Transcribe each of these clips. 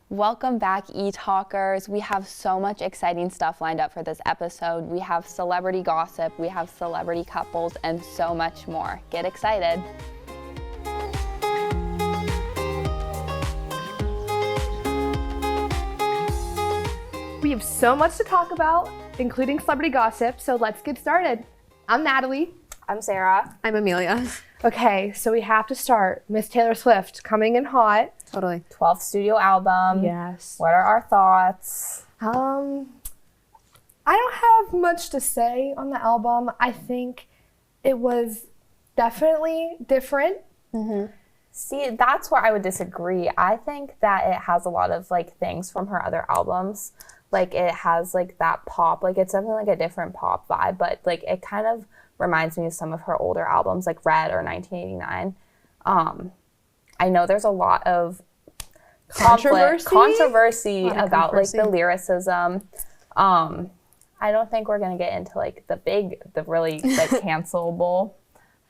Welcome back, ETalkers. We have so much exciting stuff lined up for this episode. We have celebrity gossip, we have celebrity couples, and so much more. Get excited. We have so much to talk about, including celebrity gossip, so let's get started. I'm Natalie. I'm Sarah. I'm Amelia. Okay, so we have to start. Miss Taylor Swift coming in hot. Totally. 12th studio album. Yes. What are our thoughts? I don't have much to say on the album. I think it was definitely different. Mm-hmm. See, that's where I would disagree. I think that it has a lot of things from her other albums. It has that pop, it's definitely a different pop vibe, but it kind of reminds me of some of her older albums, like Red or 1989. I know there's a lot of controversy about the lyricism. I don't think we're gonna get into the really cancelable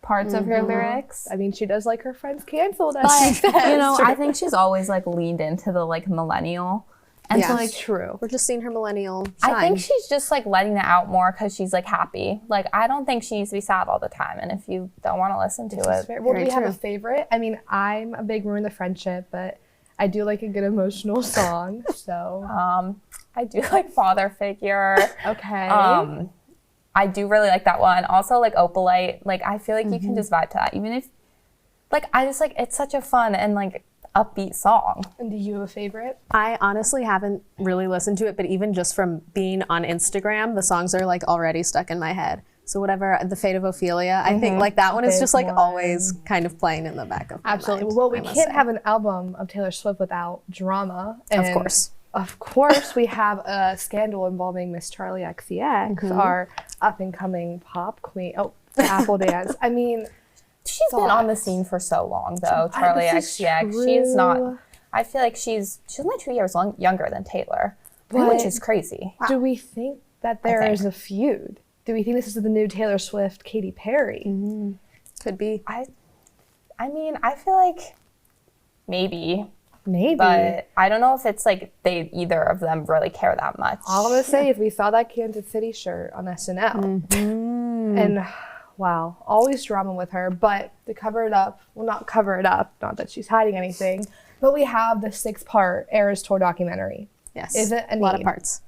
parts of her lyrics. I mean, she does like her friends canceled. But, I think she's always leaned into the millennial. And yeah, so true. We're just seeing her millennial shine. I think she's just letting it out more because she's happy. I don't think she needs to be sad all the time. And if you don't want to listen to it, well, do we have a favorite? I mean, I'm a big Ruin the Friendship, but I do like a good emotional song. So I do like Father Figure. Okay. I do really like that one. Also Opalite. I feel you can just vibe to that, even if I just it's such a fun and upbeat song. And do you have a favorite? I honestly haven't really listened to it, but even just from being on Instagram, the songs are already stuck in my head. So whatever, The Fate of Ophelia, I think that one is just always kind of playing in the back of my Absolutely. mind. Well, we can't have an album of Taylor Swift without drama. And of course. Of course, we have a scandal involving Miss Charlie XCX, our up-and-coming pop queen. Oh, Apple Dance. I mean, she's been on the scene for so long, though. Charlie XCX. She is not. I feel she's only 2 years younger than Taylor, which is crazy. Wow. Do we think that there is a feud? Do we think this is the new Taylor Swift, Katy Perry? Mm-hmm. Could be. I mean, I feel maybe. Maybe. But I don't know if it's they either of them really care that much. All I'm gonna say is we saw that Kansas City shirt on SNL, and. Wow, always drama with her, but to cover it up, well, not cover it up, not that she's hiding anything, but we have the 6-part Eras Tour documentary. Yes, is it a lot of parts?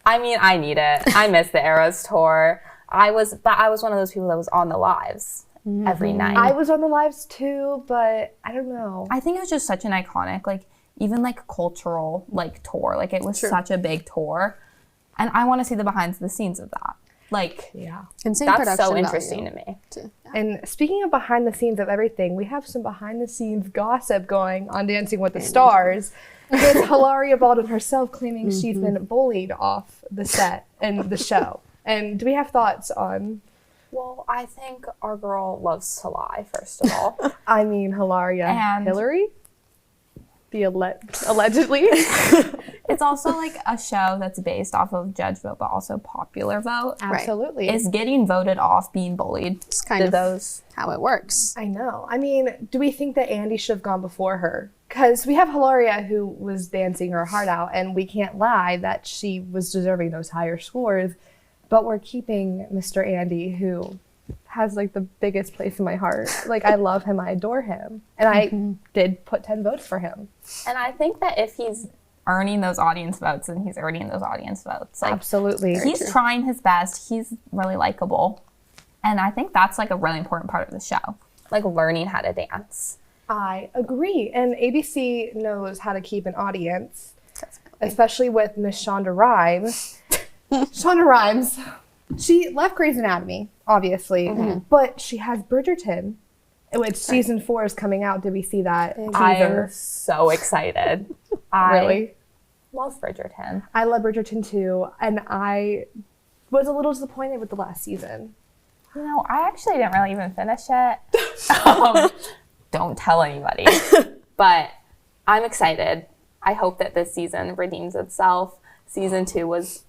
I mean, I need it. I miss the Eras Tour. I was one of those people that was on the lives every night. I was on the lives too, but I don't know. I think it was just such an iconic, even cultural tour. It was such a big tour, and I want to see the behind the scenes of that. Yeah. Insane that's production so interesting value. to me. Too. Yeah. And speaking of behind the scenes of everything, we have some behind the scenes gossip going on Dancing with the Stars, with Hilaria Baldwin herself claiming she's been bullied off the set and the show. And do we have thoughts on? Well, I think our girl loves to lie, first of all. I mean, Hilaria and Hillary? Allegedly. It's also a show that's based off of judge vote, but also popular vote. Absolutely. Is getting voted off being bullied. It's kind of those how it works. I know. I mean, do we think that Andy should have gone before her? Because we have Hilaria who was dancing her heart out, and we can't lie that she was deserving those higher scores, but we're keeping Mr. Andy, who has the biggest place in my heart. I love him, I adore him, and I did put 10 votes for him. And I think that if he's earning those audience votes, then he's earning those audience votes. Absolutely. He's trying his best. He's really likable. And I think that's a really important part of the show. Learning how to dance. I agree. And ABC knows how to keep an audience, especially with Miss Shonda Rhimes. Shonda Rhimes, she left Grey's Anatomy, obviously, but she has Bridgerton, which season 4 is coming out. Did we see that teaser? I'm so excited. Really? Love Bridgerton. I love Bridgerton too, and I was a little disappointed with the last season. I actually didn't really even finish it. Don't tell anybody. But I'm excited. I hope that this season redeems itself. Season 2 was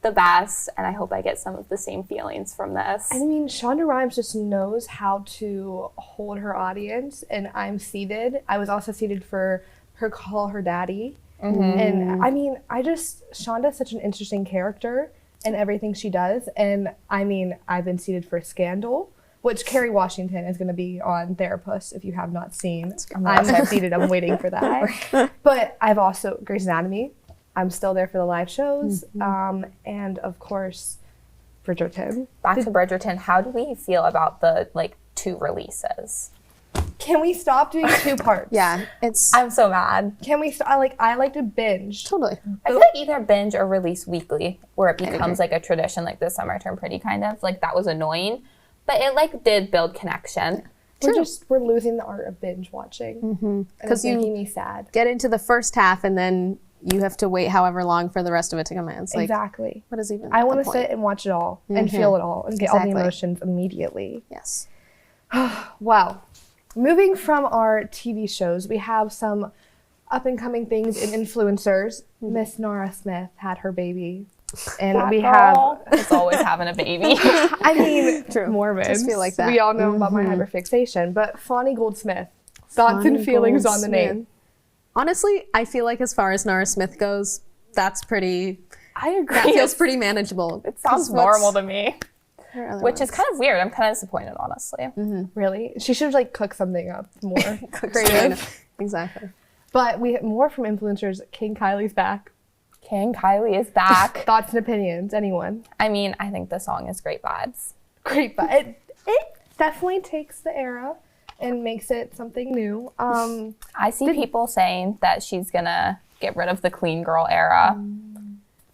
the best, and I hope I get some of the same feelings from this. I mean, Shonda Rhimes just knows how to hold her audience, and I'm seated. I was also seated for her Call Her Daddy, And I mean, Shonda's such an interesting character in everything she does. And I mean, I've been seated for Scandal, which Kerry Washington is going to be on Therapist if you have not seen. I'm seated, I'm waiting for that. But I've also, Grey's Anatomy, I'm still there for the live shows. And of course, Bridgerton. Back to Bridgerton, how do we feel about the like 2 releases? Can we stop doing 2 parts? Yeah, it's I'm so mad. Can we? I like to binge. totally. I feel like either binge or release weekly, where it becomes like a tradition, like this summer term pretty kind of. Like that was annoying, but it like did build connection. We're losing the art of binge watching. Because it's making me sad. Get into the first half and then you have to wait however long for the rest of it to come in. It's like, Exactly. what is even I want the to point? sit and watch it all and feel it all and get all the Exactly. emotions immediately. Yes. Wow. Moving from our TV shows, we have some up and coming things in influencers. Miss Nora Smith had her baby. And we have, It's always having a baby. I mean, True. Mormons. Just feel like that. We all know about my hyperfixation. But Fonnie Goldsmith, thoughts and Fonnie feelings on the Goldsmith. name. Honestly, I feel like as far as Nora Smith goes, that's pretty, I agree. that feels pretty manageable. It sounds normal to me, Otherwise. which is kind of weird. I'm kind of disappointed, honestly. Really? She should like cook something up more Creative. creative. Exactly. But we have more from influencers. King Kylie's back. King Kylie is back. Thoughts and opinions, anyone? I mean, I think the song is great vibes. Great, but it definitely takes the era and makes it something new. I see people saying that she's gonna get rid of the clean girl era.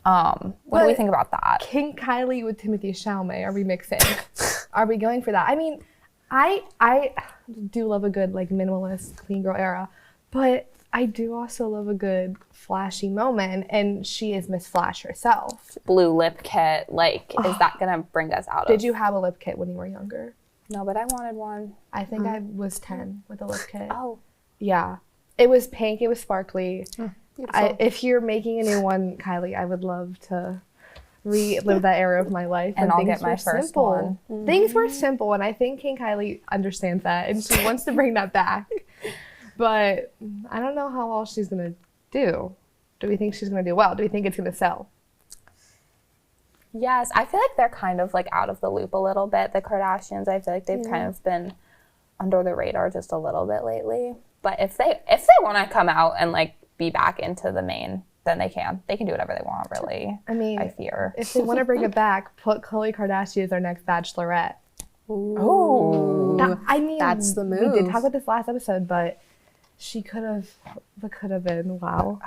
What do we But- think about that? King Kylie with Timothy Chalamet, are we mixing? Are we going for that? I mean, I do love a good like minimalist clean girl era, but I do also love a good flashy moment, and she is Miss Flash herself. Blue lip kit, like, is that gonna bring us out of? Did you have a lip kit when you were younger? No, but I wanted one. I think I was 10 with a lip kit. Oh, Yeah. It was pink, it was sparkly. Beautiful. If you're making a new one, Kylie, I would love to relive that era of my life. And when I'll things get my were first simple. one. Things were simple, and I think King Kylie understands that, and she wants to bring that back. But I don't know how well she's going to do. Do we think she's going to do well? Do we think it's going to sell? yes. I feel like they're kind of like out of the loop a little bit. The Kardashians, I feel like they've kind of been under the radar just a little bit lately. But if they want to come out and like be back into the main, then they can. They can do whatever they want, really. I mean, I fear. if they want to bring it back, put Khloe Kardashian as our next bachelorette. Oh, I mean, That's the We did move. talk about this last episode, but she could have been, wow.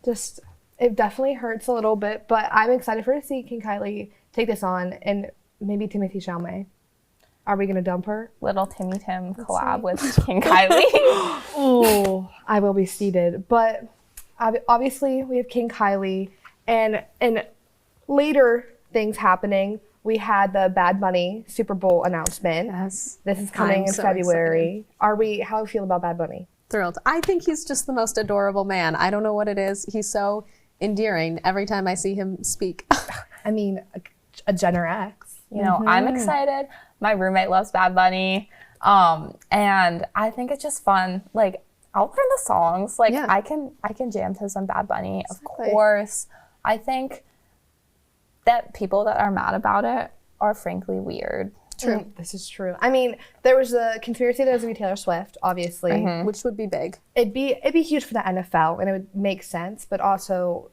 Just, it definitely hurts a little bit, but I'm excited for her to see King Kylie take this on, and maybe Timothy Chalamet. Are we going to dump her? little Timmy Tim collab with King Kylie. Oh, I will be seated. But obviously, we have King Kylie, and later things happening. We had the Bad Bunny Super Bowl announcement. Yes. This is coming I'm in so February. How do we feel about Bad Bunny? Thrilled. I think he's just the most adorable man. I don't know what it is. He's so endearing every time I see him speak. I mean, a Jenner X. You know, I'm excited. My roommate loves Bad Bunny. And I think it's just fun. Like, I'll learn the songs. Like, Yeah. I can jam to some Bad Bunny, Exactly. of course. I think that people that are mad about it are frankly weird. True. This is true. I mean, there was a conspiracy that it was going to be Taylor Swift, obviously. Which would be big. It'd be huge for the NFL, and it would make sense, but also,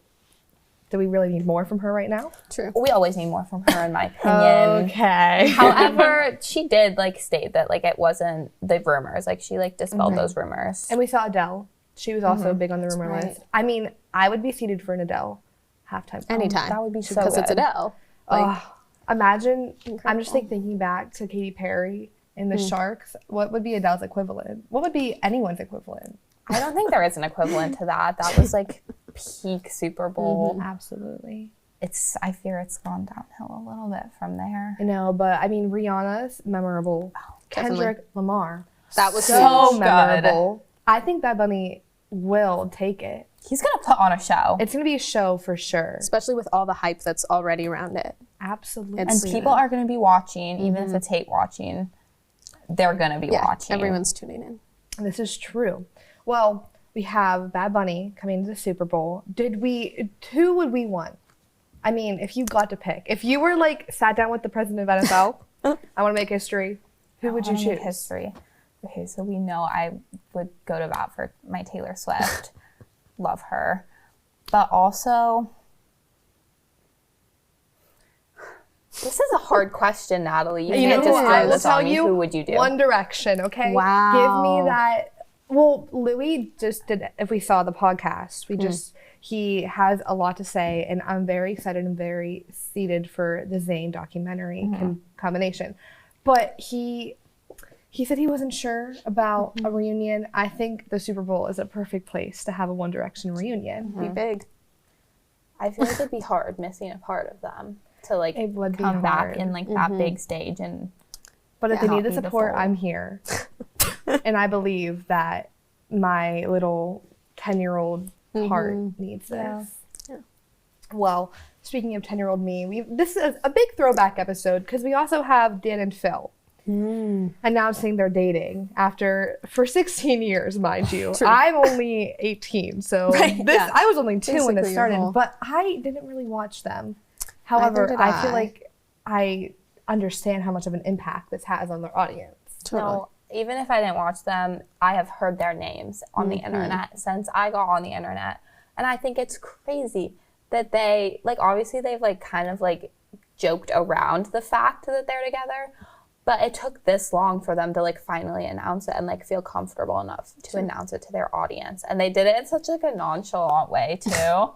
do we really need more from her right now? True. We always need more from her, in my opinion. Okay. However, she did like state that like it wasn't the rumors. Like she like dispelled those rumors. And we saw Adele. She was also big on the rumor right. list. I mean, I would be seated for an Adele halftime. Anytime. that would be so Because it's good. Adele. Like, Imagine, I'm just like thinking back to Katy Perry and the Sharks. What would be Adele's equivalent? What would be anyone's equivalent? I don't think there is an equivalent to that. That was like peak Super Bowl. Absolutely. I fear it's gone downhill a little bit from there. I know, but I mean, Rihanna's memorable. definitely. Kendrick Lamar, that was so huge. memorable. I think Bad Bunny will take it. He's gonna put on a show. It's going to be a show for sure. especially with all the hype that's already around it. Absolutely. And It's- people are gonna be watching, even if it's hate watching, they're gonna be Yeah, watching. everyone's tuning in. This is true. Well, We have Bad Bunny coming to the Super Bowl. Who would we want? I mean, if you got to pick, if you were like sat down with the president of NFL, I want to make history. Who would you choose? History. Okay, so we know I would go to bat for my Taylor Swift. Love her. But also, this is a hard question, Natalie. You can't just throw this on me. Who would you do? One Direction, okay? Wow. Give me that. Well, Louis just did, if we saw the podcast, he has a lot to say, and I'm very excited and very seated for the Zayn documentary combination. But he said he wasn't sure about a reunion. I think the Super Bowl is a perfect place to have a One Direction reunion. Be big. I feel like it'd be hard missing a part of them to like It would be come back hard. in like that big stage and. But if they not need the be the support, full. I'm here. And I believe that my little 10-year-old heart needs this. Yeah. Well, speaking of 10-year-old me, this is a big throwback episode because we also have Dan and Phil announcing they're dating for 16 years, mind you. True. I'm only 18, so I was only 2 when this Basically started, your whole- but I didn't really watch them. However, did I feel I. like I understand how much of an impact this has on their audience. No, even if I didn't watch them, I have heard their names on the internet since I got on the internet. And I think it's crazy that they, like, obviously they've, like, kind of, like, joked around the fact that they're together. But it took this long for them to, like, finally announce it and, like, feel comfortable enough to announce it to their audience. And they did it in such, like, a nonchalant way, too.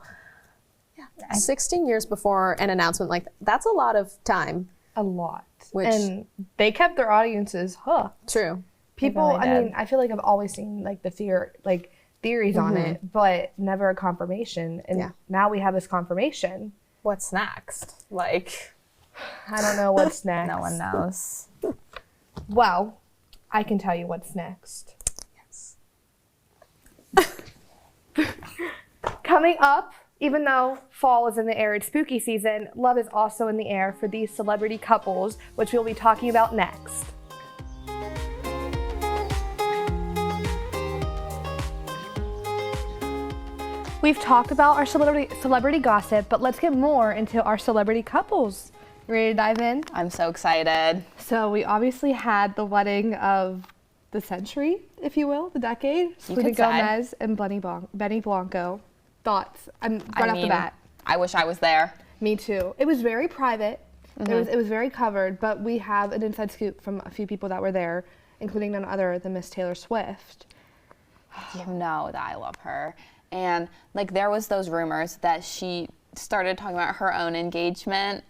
16 years before an announcement like that, that's a lot of time. A lot. Which- and they kept their audiences hooked. True. People, really I did. mean, I feel like I've always seen like theories on it, but never a confirmation. And now we have this confirmation. What's next? Like, I don't know what's next. no one knows. Well, I can tell you what's next. Yes. Coming up, even though fall is in the air, it's spooky season, love is also in the air for these celebrity couples, which we'll be talking about next. We've talked about our celebrity gossip, but let's get more into our celebrity couples. You ready to dive in? I'm so excited. So we obviously had the wedding of the century, if you will, the decade. Selena could say. Gomez and Benny Blanco. Thoughts? Right off the bat. I wish I was there. Me too. It was very private. It was very covered, but we have an inside scoop from a few people that were there, including none other than Miss Taylor Swift. You know that I love her. And like there was those rumors that she started talking about her own engagement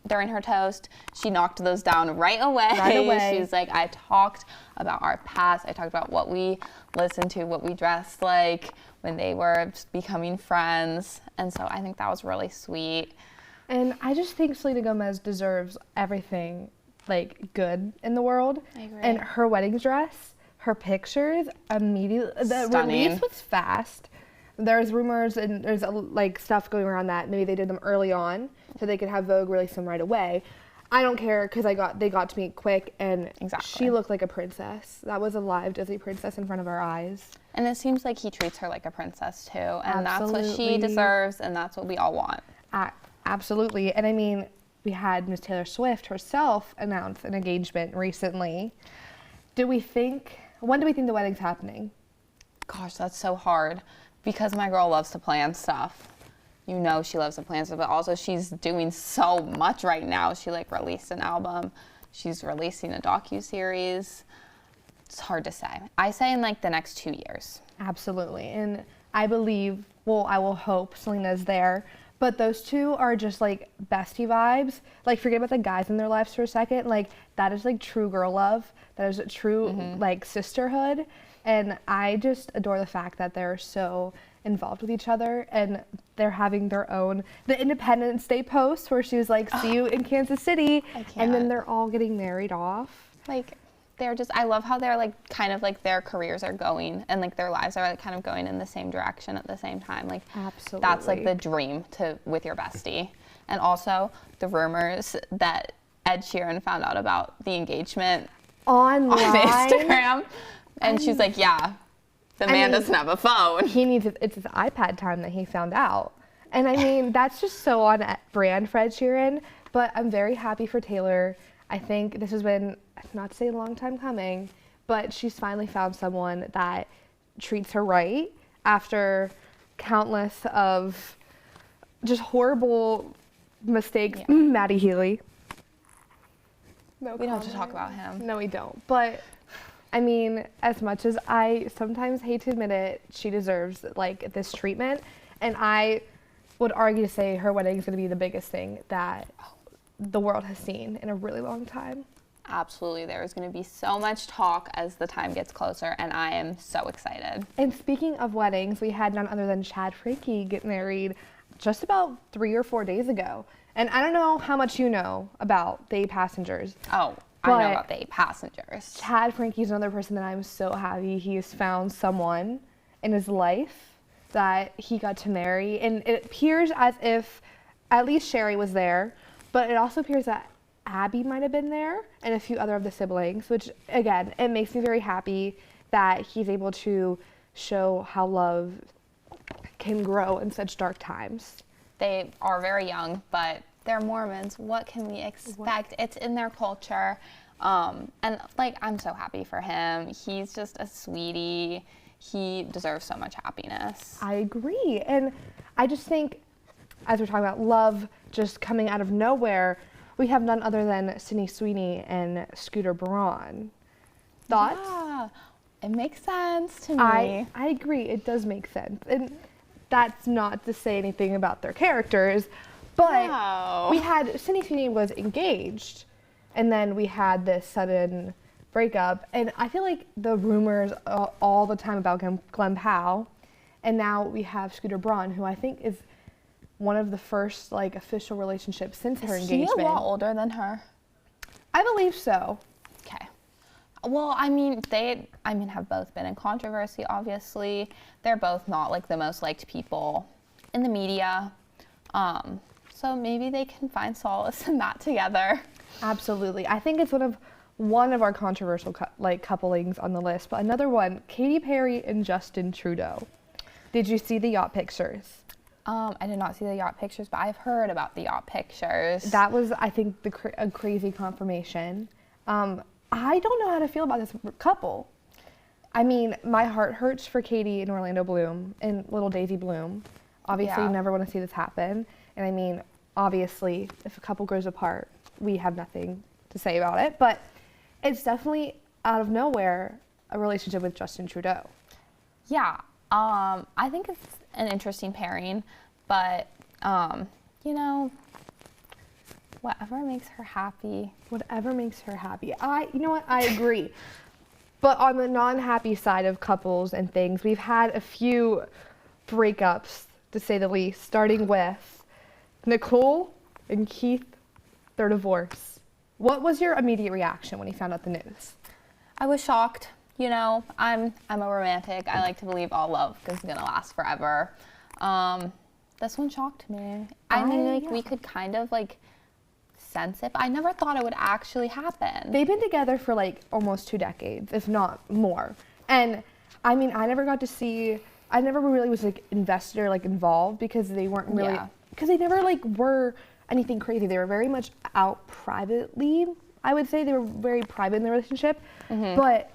during her toast. She knocked those down right away. She's like, I talked about our past. I talked about what we listened to, what we dressed like when they were becoming friends. And so I think that was really sweet. And I just think Selena Gomez deserves everything like good in the world. I agree. And her wedding dress, her pictures, immediately, the Stunning. release was fast. There's rumors and there's like stuff going around that maybe they did them early on so they could have Vogue release them right away. I don't care because they got to me quick and Exactly. she looked like a princess. That was a live Disney princess in front of our eyes. And it seems like he treats her like a princess too. And that's what Absolutely. she deserves and that's what we all want. Absolutely. And I mean, we had Miss Taylor Swift herself announce an engagement recently. When do we think the wedding's happening? Gosh, that's so hard because my girl loves to plan stuff. You know she loves to plan stuff, but also she's doing so much right now. She like released an album. She's releasing a docuseries. It's hard to say. I say in like the next 2 years. Absolutely. And I believe, well, I will hope Selena's there. But those two are just like bestie vibes. Like forget about the guys in their lives for a second. Like that is like true girl love. That is a true like sisterhood. And I just adore the fact that they're so involved with each other and they're having their own, the Independence Day post where she was like, see you in Kansas City. And then they're all getting married off. Like they're just, I love how they're like kind of like their careers are going and like their lives are like kind of going in the same direction at the same time. Like Absolutely. that's like the dream with your bestie. And also the rumors that Ed Sheeran found out about the engagement Online. on Instagram. And she's like, yeah, The man doesn't have a phone. He needs it's his iPad time that he found out. And I mean, that's just so on brand for Ed Sheeran. But I'm very happy for Taylor. I think this has been, not to say a long time coming, but she's finally found someone that treats her right after countless of just horrible mistakes. Yeah. Maddie Healy. No, We don't have to talk about him. No, we don't. But I mean, as much as I sometimes hate to admit it, she deserves like this treatment. And I would argue to say her wedding is going to be the biggest thing that the world has seen in a really long time. Absolutely. There is going to be so much talk as the time gets closer, and I am so excited. And speaking of weddings, we had none other than Chad Frankie get married just about 3 or 4 days ago. And I don't know how much you know about the 8 Passengers. Oh, I know about the 8 Passengers. Chad Frankie's another person that I'm so happy he has found someone in his life that he got to marry. And it appears as if at least Sherry was there, but it also appears that Abby might have been there and a few other of the siblings, which again, it makes me very happy that he's able to show how love can grow in such dark times. They are very young, but they're Mormons. What can we expect? It's in their culture. And like, I'm so happy for him. He's just a sweetie. He deserves so much happiness. I agree. And I just think, as we're talking about love just coming out of nowhere, we have none other than Sydney Sweeney and Scooter Braun. Thoughts? Yeah, it makes sense to me. I agree. It does make sense. And that's not to say anything about their characters, but No. we had Sydney Sweeney was engaged, and then we had this sudden breakup. And I feel like the rumors all the time about Glenn Powell, and now we have Scooter Braun, who I think is one of the first like official relationships since her engagement. Is he a lot older than her? I believe so. Okay. Well, I mean, have both been in controversy, obviously. They're both not like the most liked people in the media. So maybe they can find solace in that together. Absolutely. I think it's one of our controversial couplings on the list, but another one, Katy Perry and Justin Trudeau. Did you see the yacht pictures? I did not see the yacht pictures, but I've heard about the yacht pictures. That was, I think, a crazy confirmation. I don't know how to feel about this couple. I mean, my heart hurts for Katie and Orlando Bloom and little Daisy Bloom. Obviously, Yeah. you never want to see this happen. And I mean, obviously, if a couple grows apart, we have nothing to say about it. But it's definitely out of nowhere a relationship with Justin Trudeau. Yeah, I think it's an interesting pairing, but whatever makes her happy. Whatever makes her happy. You know what? I agree. But on the non-happy side of couples and things, we've had a few breakups, to say the least, starting with Nicole and Keith, their divorce. What was your immediate reaction when you found out the news? I was shocked. You know, I'm a romantic. I like to believe all love is gonna last forever. This one shocked me. I mean, we could kind of like sense it, but I never thought it would actually happen. They've been together for like almost 2 decades, if not more. And I mean, I never really was like invested or like involved because they weren't really, because they never like were anything crazy. They were very much out privately. I would say they were very private in their relationship, but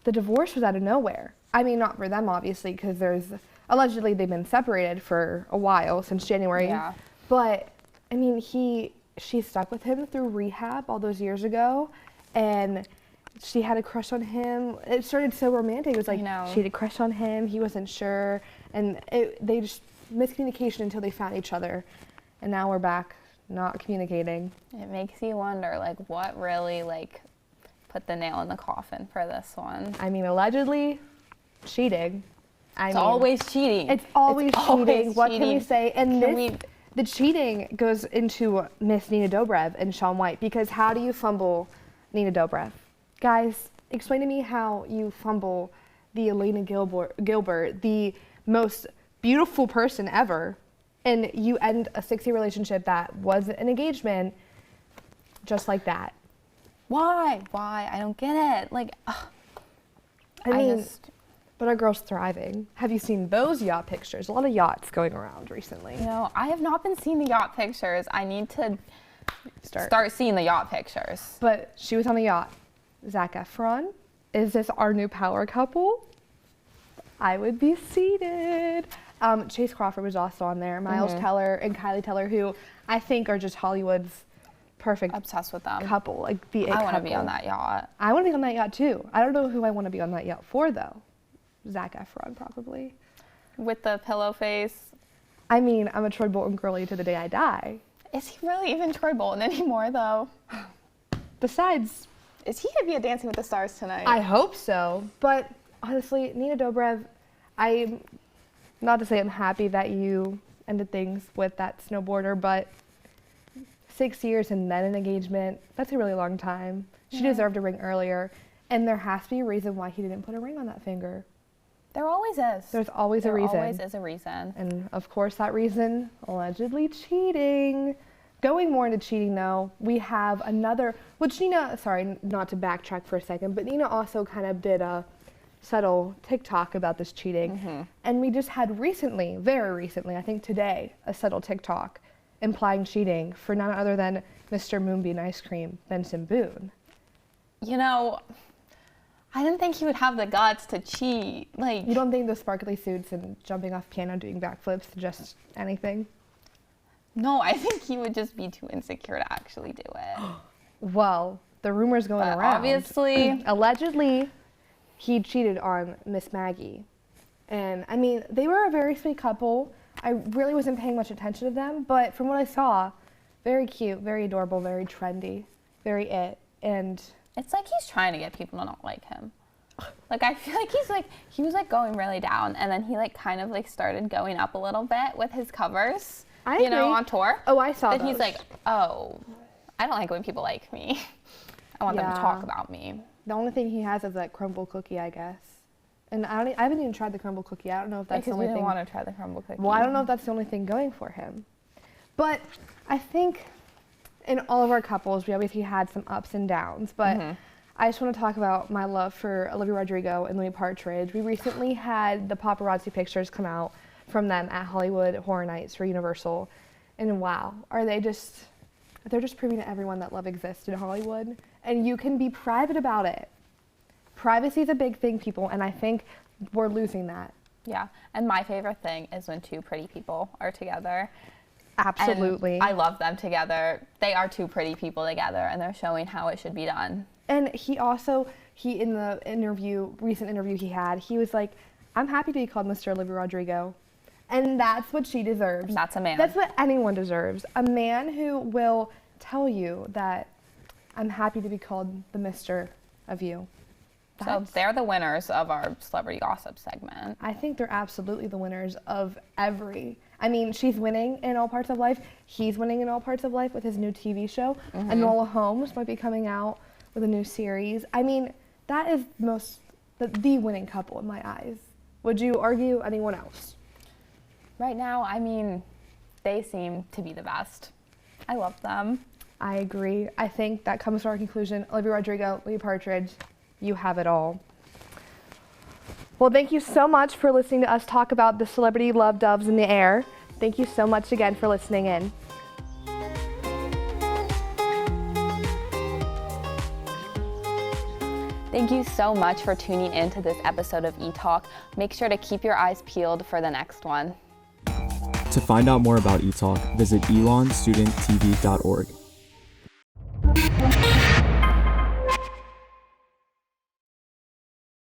the divorce was out of nowhere. I mean, not for them, obviously, because allegedly they've been separated for a while, since January. Yeah. But, I mean, she stuck with him through rehab all those years ago, and she had a crush on him. It started so romantic. It was like she had a crush on him, he wasn't sure, and they just miscommunication until they found each other. And now we're back not communicating. It makes you wonder, like, what really, like, put the nail in the coffin for this one. I mean, allegedly, cheating. It's always cheating. It's always cheating. What can we say? And the cheating goes into Miss Nina Dobrev and Shaun White, because how do you fumble Nina Dobrev? Guys, explain to me how you fumble the Elena Gilbert, the most beautiful person ever, and you end a 6-year relationship that was an engagement just like that. Why? I don't get it. Like, I mean, But our girl's thriving. Have you seen those yacht pictures? A lot of yachts going around recently. You know, I have not been seeing the yacht pictures. I need to start seeing the yacht pictures. But she was on a yacht. Zac Efron, is this our new power couple? I would be seated. Chase Crawford was also on there. Miles Teller and Kylie Teller, who I think are just Hollywood's perfect Obsessed with them. couple. Like the it I want to couple. be on that yacht. I want to be on that yacht too. I don't know who I want to be on that yacht for though. Zac Efron probably. With the pillow face. I mean, I'm a Troy Bolton girly to the day I die. Is he really even Troy Bolton anymore, though? Besides, Is he going to be a Dancing with the Stars tonight? I hope so. But honestly, Nina Dobrev, I'm not to say I'm happy that you ended things with that snowboarder, but 6 years and then an engagement, that's a really long time. She deserved a ring earlier, and there has to be a reason why he didn't put a ring on that finger. There always is. There's always a There reason. always is a reason. And of course, that reason, allegedly cheating. Going more into cheating though, we have another, which Nina, sorry, not to backtrack for a second, but Nina also kind of did a subtle TikTok about this cheating. And we just had recently, very recently, I think today, a subtle TikTok implying cheating for none other than Mr. Moonbeam Ice Cream, Benson Boone. You know, I didn't think he would have the guts to cheat. Like, You don't think those sparkly suits and jumping off piano doing backflips just anything? no, I think he would just be too insecure to actually do it. Well, the rumors going But around. obviously, Allegedly, he cheated on Miss Maggie. And I mean, they were a very sweet couple. I really wasn't paying much attention to them, but from what I saw, very cute, very adorable, very trendy, very it. And it's like he's trying to get people to not like him. Like, I feel like he was like going really down, and then he like kind of like started going up a little bit with his covers, I you know, agree. on tour. Oh, I saw But those. he's like, oh, I don't like when people like me. I want them Yeah. to talk about me. the only thing he has is that crumble cookie, I guess. And I haven't even tried the crumble cookie. I don't know if that's the Because only we didn't thing. want to try the crumble cookie. Well, I don't know if that's the only thing going for him. But I think in all of our couples, we obviously had some ups and downs. But I just want to talk about my love for Olivia Rodrigo and Louis Partridge. We recently had the paparazzi pictures come out from them at Hollywood Horror Nights for Universal. And wow, they're just proving to everyone that love exists in Hollywood. And you can be private about it. Privacy is a big thing, people, and I think we're losing that. Yeah, and my favorite thing is when two pretty people are together. Absolutely. And I love them together. They are two pretty people together, and they're showing how it should be done. And he in the recent interview he had, he was like, I'm happy to be called Mr. Olivia Rodrigo. And that's what she deserves. That's a man. That's what anyone deserves. A man who will tell you that I'm happy to be called the Mr. of you. So they're the winners of our celebrity gossip segment. I think they're absolutely the winners of I mean, she's winning in all parts of life. He's winning in all parts of life with his new TV show. Enola Holmes might be coming out with a new series. I mean, that is the winning couple in my eyes. Would you argue anyone else? Right now, I mean, they seem to be the best. I love them. I agree. I think that comes to our conclusion. Olivia Rodrigo, Louis Partridge, you have it all. Well, thank you so much for listening to us talk about the celebrity love doves in the air. Thank you so much again for listening in. Thank you so much for tuning in to this episode of ETalk. Make sure to keep your eyes peeled for the next one. To find out more about ETalk, visit elonstudenttv.org.